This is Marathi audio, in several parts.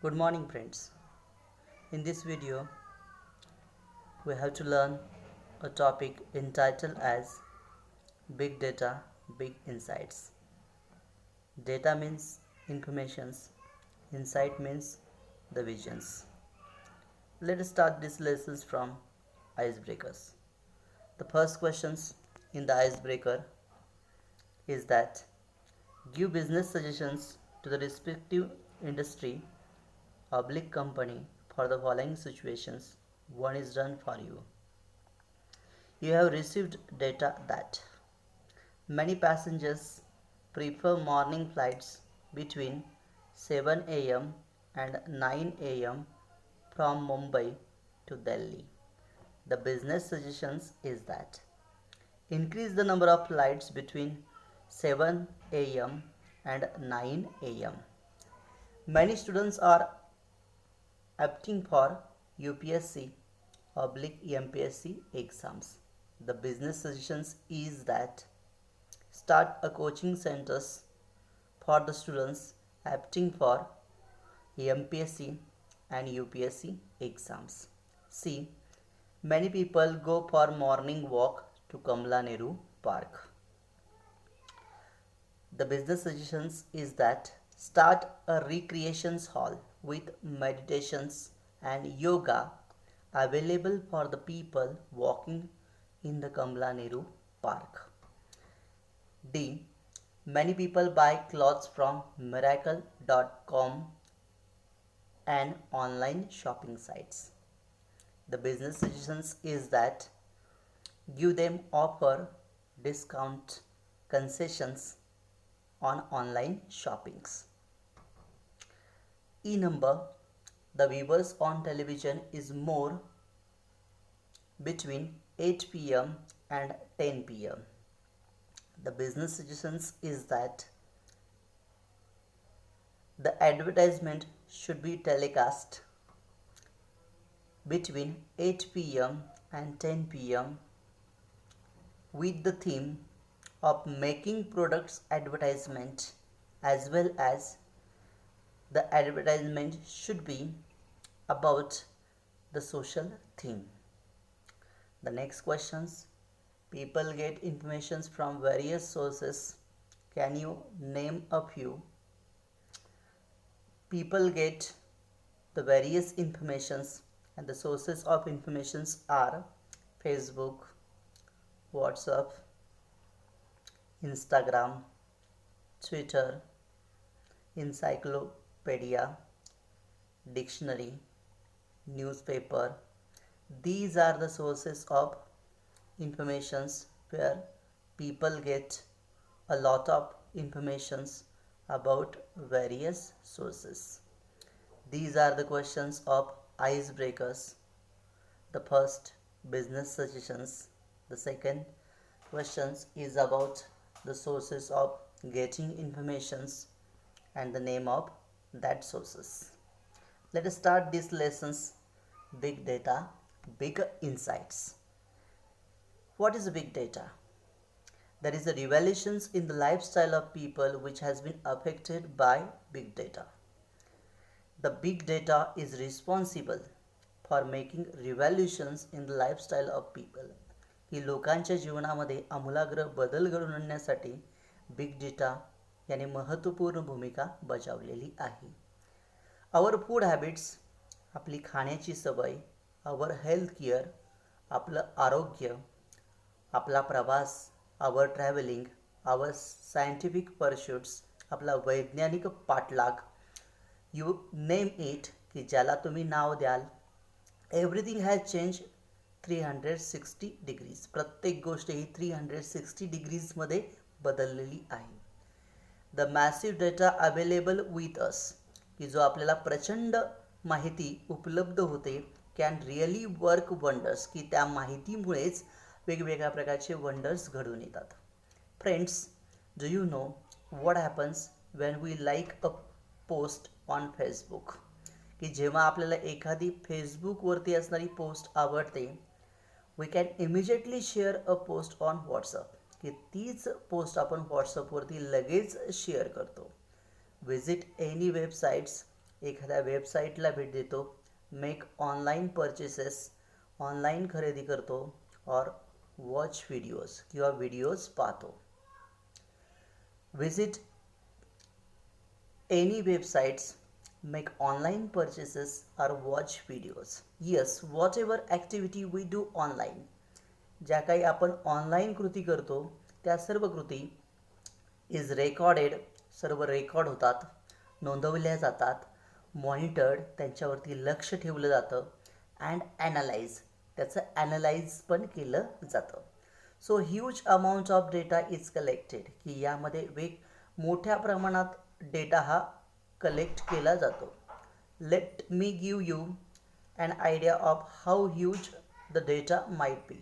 Good morning, friends. In this video, we have to learn a topic entitled as Big Data, Big Insights. Data means informations, insight means the visions. Let us start these lessons from icebreakers. The first questions in the icebreaker is that give business suggestions to the respective industry public company for the following situations. One is done for you. You have received data that many passengers prefer morning flights between 7 am and 9 am from Mumbai to Delhi. The business suggestions is that increase the number of flights between 7 am and 9 am. Many students are opting for UPSC oblique MPSC exams. The business suggestions is that start a coaching centers for the students opting for MPSC and UPSC exams. C. Many people go for morning walk to Kamala Nehru Park. The business suggestions is that start a recreations hall with meditations and yoga available for the people walking in the Kamala Nehru Park. D. Many people buy clothes from miracle.com and online shopping sites. The business suggestions is that give them offer discount concessions on online shoppings. E number, the viewers on television is more between 8 p.m. and 10 p.m. The business suggestions is that the advertisement should be telecast between 8 p.m. and 10 p.m. with the theme of making products advertisement, as well as the advertisement should be about the social theme. The next questions, people get informations from various sources. Can you name a few? People get the various informations and the sources of informations are Facebook, WhatsApp, Instagram, Twitter, encyclopedia, dictionary, newspaper. These are the sources of informations where people get a lot of informations about various sources. These are the questions of icebreakers. The first, business suggestions. The second questions is about the sources of getting informations and the name of that sources. Let us start these lessons. Big data, big insights. What is big data? There is a revolutions in the lifestyle of people which has been affected by big data. The big data is responsible for making revolutions in the lifestyle of people. की लोकांच्या जीवनामध्ये आमूलाग्र बदल घडवून आणण्यासाठी बिग डेटा याने महत्त्वपूर्ण भूमिका बजावलेली आहे. आवर फूड हॅबिट्स, आपली खाण्याची सवय, आवर हेल्थ केअर, आपलं आरोग्य, आपला प्रवास, आवर ट्रॅव्हलिंग, आवर सायंटिफिक परश्युट्स, आपला वैज्ञानिक पाठलाग, यू नेम इट, की ज्याला तुम्ही नाव द्याल, एव्हरीथिंग हॅज चेंज 360 डिग्रीज. प्रत्येक गोष्ट ही 360 डिग्रीजमध्ये बदललेली आहे. The massive data available with us, की जो आपल्याला प्रचंड माहिती उपलब्ध होते, कॅन रिअली वर्क वंडर्स, की त्या माहितीमुळेच वेगवेगळ्या प्रकारचे वंडर्स घडून येतात. Friends, do you know what happens when we like a post on Facebook, की जेव्हा आपल्याला एखादी फेसबुकवरती असणारी पोस्ट आवडते, we can immediately share a post on WhatsApp, की तीच पोस्ट आपण व्हॉट्सअपवरती लगेच शेअर करतो. विजिट एनी वेबसाईट्स एखाद्या वेबसाईटला भेट देतो, मेक ऑनलाईन पर्चेसेस, ऑनलाईन खरेदी करतो, और वॉच व्हिडिओज किंवा व्हिडिओज पाहतो. Visit any websites, make online purchases, or watch videos. Yes, whatever activity we do online, ज्या काही आपण ऑनलाईन कृती करतो त्या सर्व कृती इज रेकॉर्डेड, सर्व रेकॉर्ड होतात, नोंदवल्या जातात, मॉनिटर्ड, त्यांच्यावरती लक्ष ठेवलं जातं, अँड ॲनालाइज, त्याचं ॲनालाइज पण केलं जातं. So huge amount of data is collected, की यामध्ये मोठ्या प्रमाणात डेटा हा कलेक्ट केला जातो. Let me give you an idea of how huge the data might be,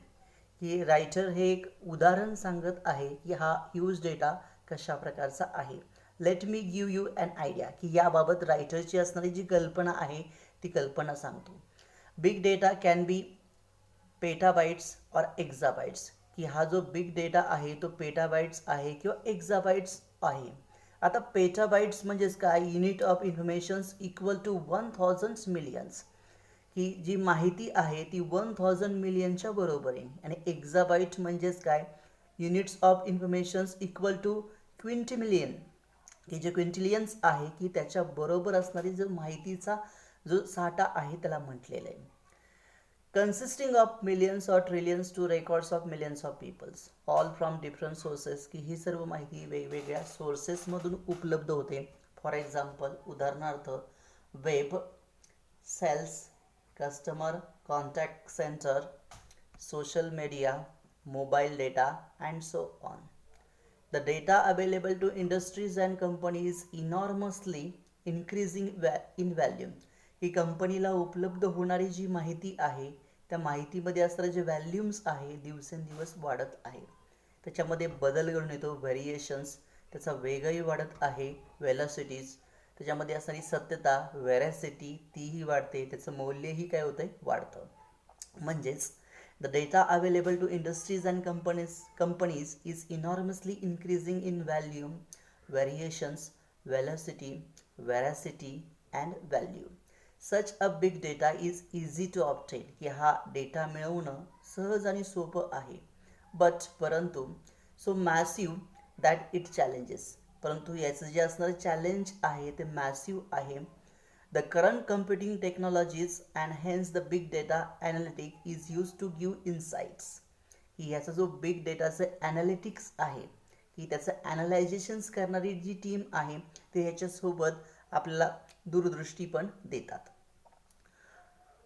की रायटर हे एक उदाहरण सांगत आहे की हा ह्यूज डेटा कशा प्रकारचा आहे. Let me give you an idea, की याबाबत रायटरची असणारी जी कल्पना आहे ती कल्पना सांगतो. Big data can be petabytes और एक्झाबाइट्स, की हा जो बिग डेटा आहे तो पेटाबाइट्स आहे किंवा एक्झाबाइट्स आहे. आता पेटाबाइट्स म्हणजेच काय, unit of informations equal to 1000 millions, की जी माहिती आहे ती 1000 मिलियनच्या बरोबरीने. आणि एक्झाबाइट म्हणजेच काय, units of informations equal to quintillion, की जे क्विंटिलियन्स आहे की त्याच्या बरोबर असणारी जो माहितीचा जो साठा आहे त्याला म्हटलेलं आहे. consisting of millions or trillions to records of millions of peoples, all from different sources, की ही सर्व माहिती वेगवेगळ्या सोर्सेसमधून उपलब्ध होते. फॉर एक्झाम्पल, उदाहरणार्थ web, sales, customer contact centre, social media, mobile data and so on. The data available to industries and companies enormously increasing in value, ही कंपनीला उपलब्ध होणारी जी माहिती आहे त्या माहितीमध्ये असणारे जे व्हॅल्यूम्स आहे दिवसेंदिवस वाढत आहे. त्याच्यामध्ये बदल घडून येतो, व्हेरिएशन्स, त्याचा वेगही वाढत आहे, वेलॉसिटीज, त्याच्यामध्ये असणारी सत्यता, व्हेरॅसिटी तीही वाढते, त्याचं मौल्यही काय होतं आहे, वाढतं. म्हणजेच the data available to industries and companies is enormously increasing in volume, variations, velocity, veracity and value. Such a big data is easy to obtain, की हा डेटा मिळवणं सहज आणि सोपं आहे. परंतु so massive that it challenges, परंतु याचं जे असणारं चॅलेंज आहे ते मॅसिव्ह आहे. The current computing technologies and hence the big data analytic is used to give insights, की याचा जो बिग डेटाचं ॲनालिटिक्स आहे की त्याचं ॲनालायझेशन्स करणारी जी टीम आहे ते ह्याच्यासोबत आपल्याला दूरदृष्टी पण देतात.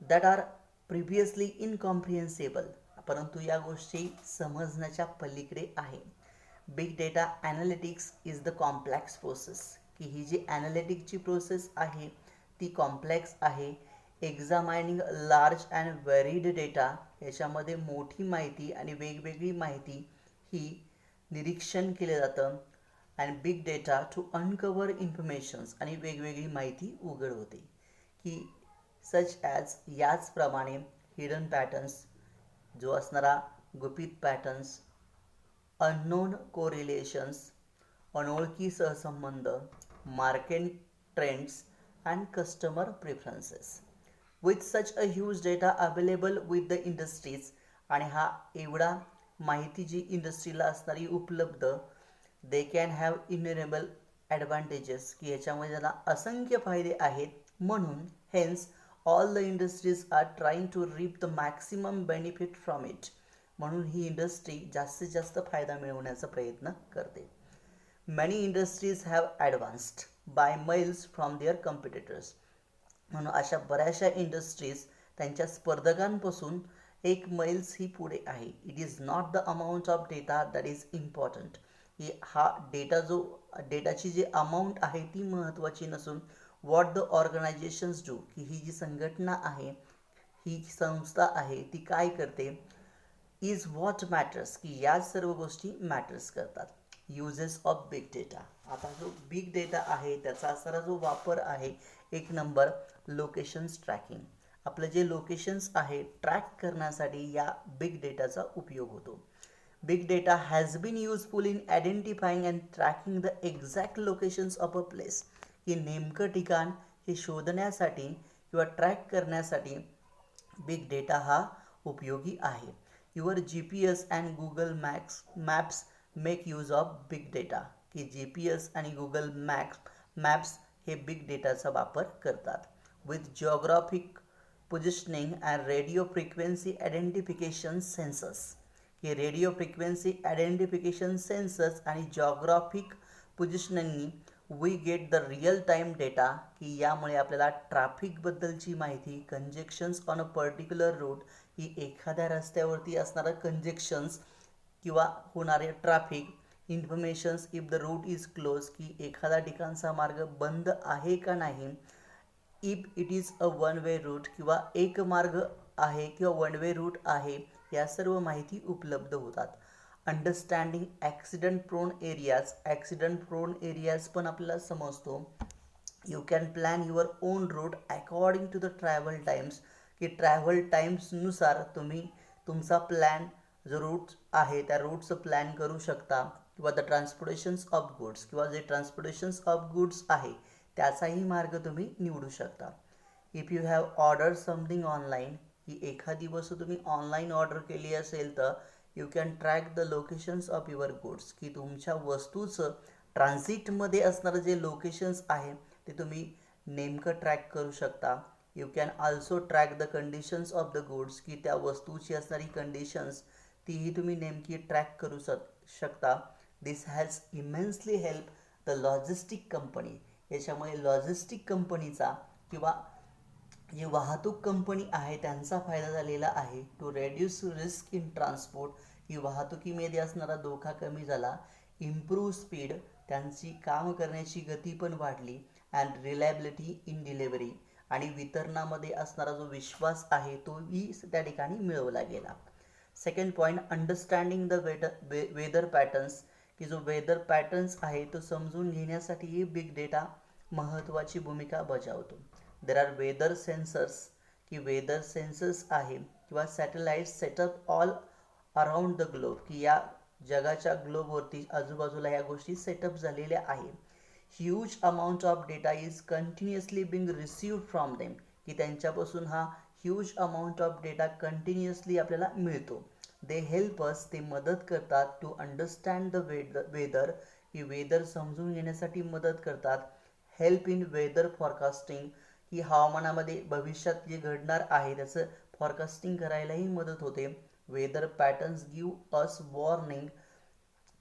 दॅट आर प्रिव्हियसली इनकॉम्प्रिहेन्सिबल, परंतु या गोष्टी समजण्याच्या पलीकडे आहे. Big data analytics is the complex process, की ही जी ॲनालिटिक्सची प्रोसेस आहे ती कॉम्प्लेक्स आहे. एक्झामायनिंग लार्ज अँड व्हेरीड डेटा, याच्यामध्ये मोठी माहिती आणि वेगवेगळी माहिती ही निरीक्षण केलं जातं. And big data to uncover informations, आणि वेगवेगळी माहिती उघड होते, की सच ॲज याचप्रमाणे हिडन पॅटर्न्स, जो असणारा गुपित पॅटर्न्स, अननोन कोरिलेशन्स, अनोळखी सहसंबंध, market trends and customer preferences. With such a huge data available with the industries, आणि हा एवढा माहिती जी इंडस्ट्रीला असणारी उपलब्ध, they can have innumerable advantages, की याच्यामध्ये त्यांना असंख्य फायदे आहेत. म्हणून hence all the industries are trying to reap the maximum benefit from it, म्हणून ही इंडस्ट्री जास्तीत जास्त फायदा मिळवण्याचा प्रयत्न करते. Many industries have advanced by miles from their competitors, म्हणून अशा बऱ्याचशा इंडस्ट्रीज त्यांच्या स्पर्धकांपासून एक मैल्स ही पुढे आहे. It is not the amount of data that is important, की हा डेटाची जी अमाऊंट आहे ती महत्त्वाची नसून व्हॉट द ऑर्गनायझेशन्स डू, की ही जी संघटना आहे, ही संस्था आहे ती काय करते, इज व्हॉट मॅटर्स, की या सर्व गोष्टी मॅटर्स करतात. युजेस ऑफ बिग डेटा, आता जो बिग डेटा आहे त्याचा असणारा जो वापर आहे, एक नंबर लोकेशन्स ट्रॅकिंग, आपलं जे लोकेशन्स आहे ट्रॅक करण्यासाठी या बिग डेटाचा उपयोग होतो. Big data has been useful in identifying and tracking the exact locations of a place, की नेमकं ठिकाण हे शोधण्यासाठी किंवा ट्रॅक करण्यासाठी बिग डेटा हा उपयोगी आहे. Your GPS and Google maps make use of big data, की GPS आणि गुगल मॅप्स हे बिग डेटाचा वापर करतात. With geographic positioning and radio frequency identification sensors, की रेडिओ फ्रिक्वेन्सी आयडेंटिफिकेशन सेन्सर्स आणि geographic positioning we get the real time data, की यामुळे आपल्याला ट्रॅफिकबद्दलची माहिती, congestions on a particular route, की एखाद्या रस्त्यावरती असणारं कंजेक्शन्स किंवा होणारे traffic informations, if the route is close, की एखादा ठिकाणचा मार्ग बंद आहे का नाही, if it is a one way route किंवा एक मार्ग आहे किंवा वन वे रूट आहे, या सर्व माहिती उपलब्ध होतात. अंडरस्टँडिंग ॲक्सिडंट प्रोन एरियाज पण आपल्याला समजतो. You can plan your own route according to the travel times, की ट्रॅव्हल टाईम्सनुसार तुम्ही तुमचा प्लॅन जो रूट आहे त्या रूटचं प्लॅन करू शकता. किंवा द ट्रान्सपोर्टेशन्स ऑफ गुड्स, किंवा जे ट्रान्सपोर्टेशन्स ऑफ गुड्स आहे त्याचाही मार्ग तुम्ही निवडू शकता. If you have order something online, की एखादी वस्तू तुम्ही ऑनलाईन ऑर्डर केली असेल तर you can track the locations of your goods, की तुमच्या वस्तूचं ट्रान्झिटमध्ये असणारं जे लोकेशन्स आहे ते तुम्ही नेमकं ट्रॅक करू शकता. You can also track the conditions of the goods, की त्या वस्तूची असणारी कंडिशन्स तीही तुम्ही नेमकी ट्रॅक करू शकता. This has immensely help the logistic company, याच्यामुळे लॉजिस्टिक कंपनीचा किंवा जी वाहतूक कंपनी आहे त्यांचा फायदा झालेला आहे. To reduce risk in transport, ही वाहतुकीमध्ये असणारा धोका कमी झाला. इम्प्रूव्ह स्पीड, त्यांची काम करण्याची गती पण वाढली. अँड रिलायबिलिटी इन डिलेवरी, आणि वितरणामध्ये असणारा जो विश्वास आहे तोही त्या ठिकाणी मिळवला गेला. Second point, understanding the weather patterns, की जो वेदर पॅटर्न्स आहे तो समजून घेण्यासाठीही बिग डेटा महत्त्वाची भूमिका बजावतो. देर आर वेदर सेन्सर्स, की वेदर सेन्सर्स आहे किंवा satellite setup all around the globe, की या जगाच्या ग्लोबवरती आजूबाजूला या गोष्टी सेटअप झालेल्या आहे. Huge amount of data is continuously being received from them, की त्यांच्यापासून हा huge amount of data continuously आपल्याला मिळतो. दे हेल्प अस, ते मदत करतात. टू अंडरस्टँड द वेदर, की वेदर समजून घेण्यासाठी मदत करतात. हेल्प इन वेदर फॉरकास्टिंग, की हवामानामध्ये भविष्यात जे घडणार आहे त्याचं फॉरकास्टिंग करायलाही मदत होते. Weather patterns give us warning,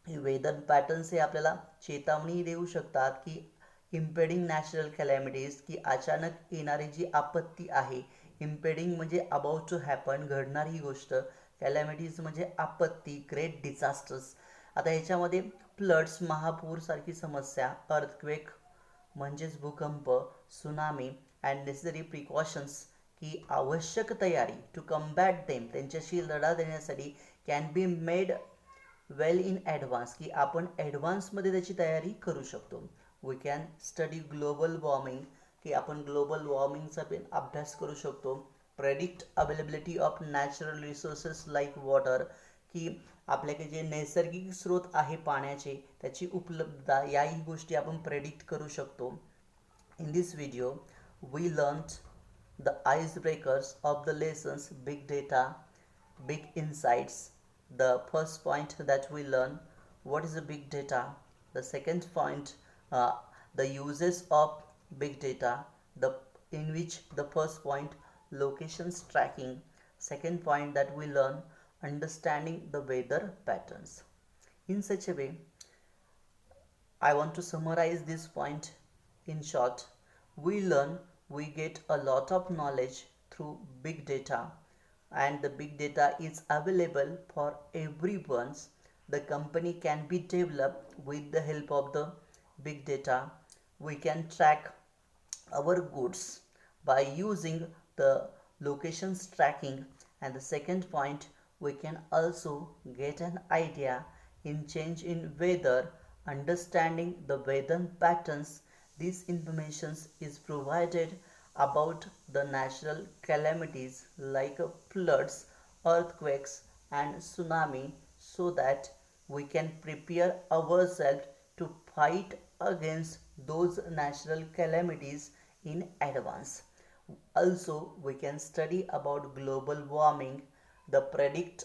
weather patterns हे आपल्याला चेतावणी देऊ शकतात. की इम्पेडिंग नॅचरल कॅलॅमिटीज, की अचानक येणारी जी आपत्ती आहे. इम्पेडिंग म्हणजे अबाउट टू हॅपन, घडणारी गोष्ट. कॅलॅमिटीज म्हणजे आपत्ती, ग्रेट डिझास्टर्स. आता ह्याच्यामध्ये फ्लड्स, महापूर सारखी समस्या, अर्थक्वेक म्हणजेच भूकंप, सुनामी अँड नेसेसरी प्रिकॉशन्स, की आवश्यक तयारी. टू कम्बॅट देम, त्यांच्याशी लढा देण्यासाठी. Can be made well in advance, की आपण ॲडव्हान्समध्ये त्याची तयारी करू शकतो. We can study global warming, की आपण ग्लोबल वॉर्मिंगचा पण अभ्यास करू शकतो. Predict availability of natural resources like water, की आपल्याकडे जे नैसर्गिक स्रोत आहे पाण्याचे त्याची उपलब्धता, याही गोष्टी आपण प्रेडिक्ट करू शकतो. In this video we learned the ice breakers of the lessons big data, big insights. The first point that we learn, what is a big data. The second point, uh, the uses of big data, the in which the first point, locations tracking. Second point that we learn, understanding the weather patterns. In such a way, I want to summarize this point in short. We get a lot of knowledge through big data, and the big data is available for everyone. The company can be developed with the help of the big data. We can track our goods by using the locations tracking. And the second point, we can also get an idea in change in weather, understanding the weather patterns. This information is provided about the natural calamities like floods, earthquakes and tsunami, so that we can prepare ourselves to fight against those natural calamities in advance. Also, we can study about global warming, the predict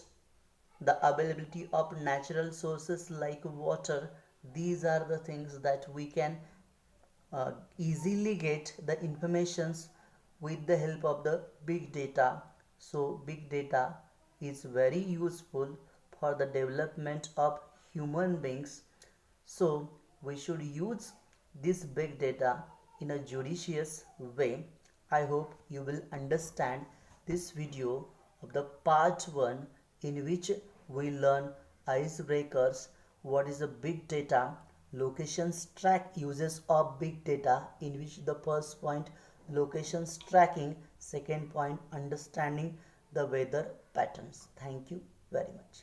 the availability of natural sources like water. These are the things that we can easily get the informations with the help of the big data. So big data is very useful for the development of human beings. So we should use this big data in a judicious way. I hope you will understand this video of the part 1, in which we learn icebreakers, what is a big data, locations track uses of big data, in which the first point locations tracking, second point understanding the weather patterns. Thank you very much.